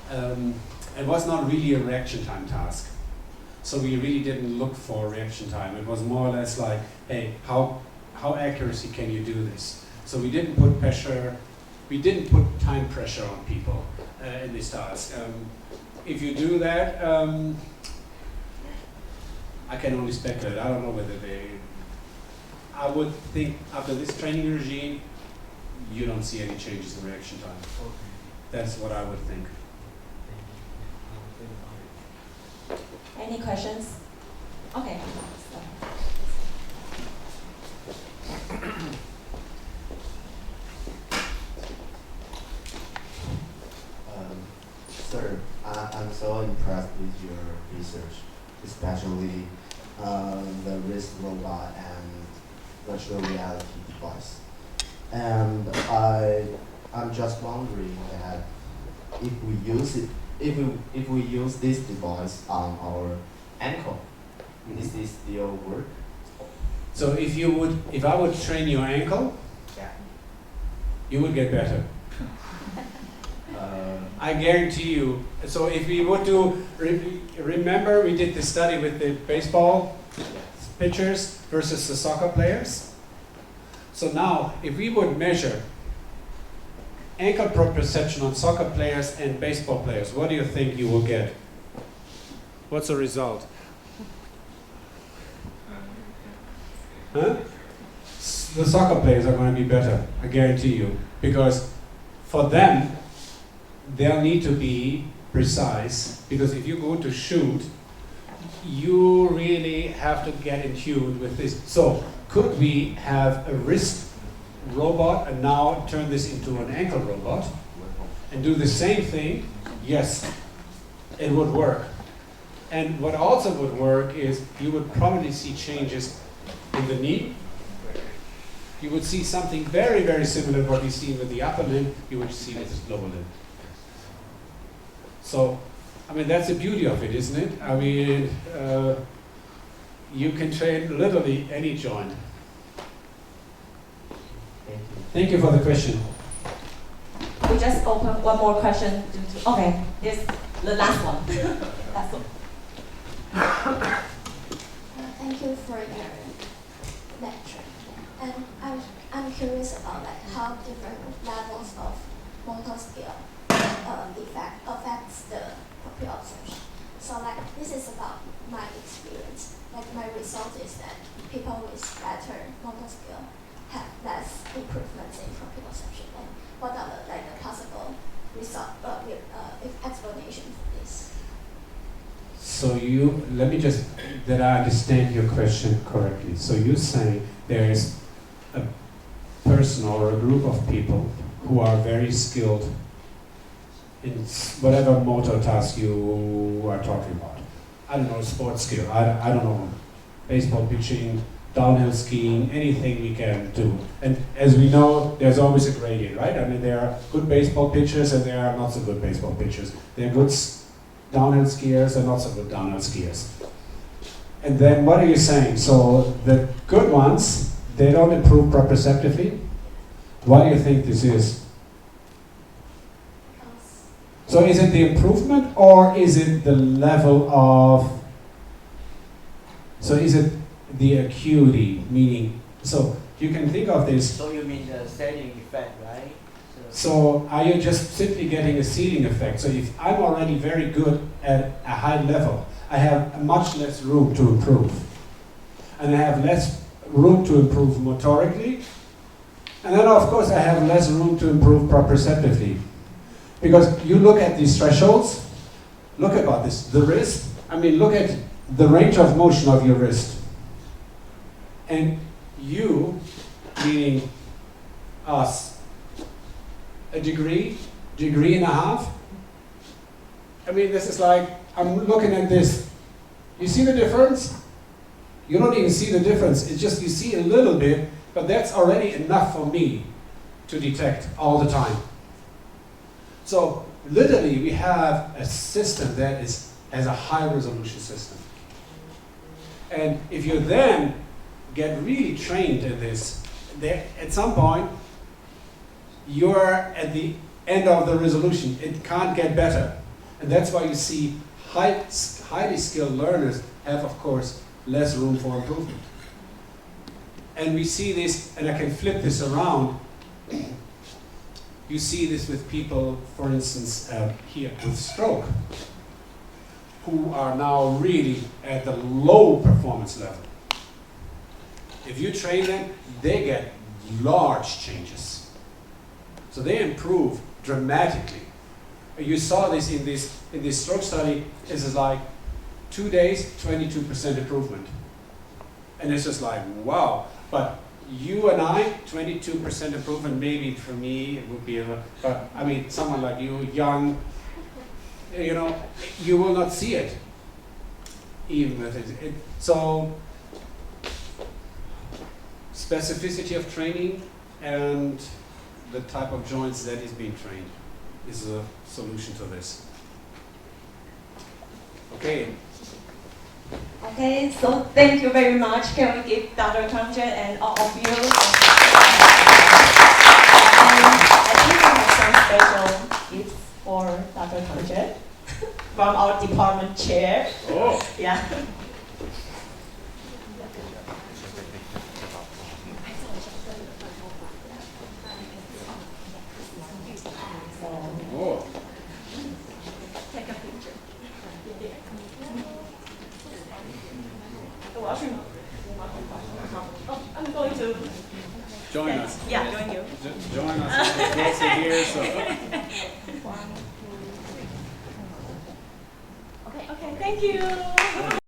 it was not really a reaction time task. So we really didn't look for reaction time. It was more or less like, hey, how accuracy can you do this? So we didn't put pressure, we didn't put time pressure on people in this task. If you do that, I can only speculate. I don't know whether I would think after this training regime, you don't see any changes in reaction time. Okay. That's what I would think. Any questions? Okay. Sir, I'm so impressed with your research, especially the wrist robot and virtual reality device. And I'm just wondering that if we use it, if we use this device on our ankle, is this still work? So if I would train your ankle, Yeah. you would get better. I guarantee you. So if we would do, remember we did the study with the baseball? Yes. pitchers versus the soccer players. So now, if we would measure ankle proprioception on soccer players and baseball players, what do you think you will get? What's the result? Huh? The soccer players are going to be better, I guarantee you, because for them, they'll need to be precise, because if you go to shoot, you really have to get in tune with this. So, could we have a wrist robot and now turn this into an ankle robot and do the same thing? Yes, it would work. And what also would work is you would probably see changes in the knee. You would see something very, very similar to what you see with the upper limb, you would see with the lower limb. So, I mean, that's the beauty of it, isn't it? I mean, you can train literally any joint. Thank you for the question. We just open one more question. Okay, this the last one. That's all. Thank you for your lecture. And I'm curious about like how different levels of motor skill affects the proprioception. So like this is about my experience. Like my result is that people with better motor skill have less improvements in proprioception. And what are the possible explanation for this? So let me just, that I understand your question correctly. So you're saying there is a person or a group of people who are very skilled in whatever motor task you are talking about. I don't know, sports skill, I don't know, baseball pitching, downhill skiing, anything we can do. And as we know, there's always a gradient, right? I mean, there are good baseball pitchers and there are not so good baseball pitchers. There are good downhill skiers and not so good downhill skiers. And then what are you saying? So the good ones, they don't improve proprioceptively. Why do you think this is? So is it the improvement or is it the level of, so is it the acuity, meaning, so you can think of this. So you mean the setting effect, right? So are you just simply getting a ceiling effect? So if I'm already very good at a high level, I have much less room to improve. And I have less room to improve motorically. And then of course I have less room to improve proprioceptively. Because you look at these thresholds, look about this, the wrist, I mean look at the range of motion of your wrist. And you, meaning us, a degree and a half. I mean, this is like, I'm looking at this. You see the difference? You don't even see the difference. It's just you see a little bit, but that's already enough for me to detect all the time. So literally, we have a system that has a high resolution system. And if you then get really trained in this, at some point, you're at the end of the resolution. It can't get better. And that's why you see highly skilled learners have, of course, less room for improvement. And we see this, and I can flip this around. You see this with people, for instance, here with stroke, who are now really at the low performance level. If you train them, they get large changes. So they improve dramatically. You saw this in this stroke study. This is like 2 days, 22% improvement. And it's just like, wow. But you and I, 22% improvement, maybe for me it would be, but I mean, someone like you, young, you know, you will not see it, even with it. So, specificity of training and the type of joints that is being trained is a solution to this. Okay. Okay, so thank you very much. Can we give Dr. Konczak and all of you? And I think we have some special gifts for Dr. Konczak from our department chair. Oh. Yeah. Oh. Take a picture. Oh, I'm going to Join us. Yeah, join you. Join us. We're also here, so. Okay, thank you.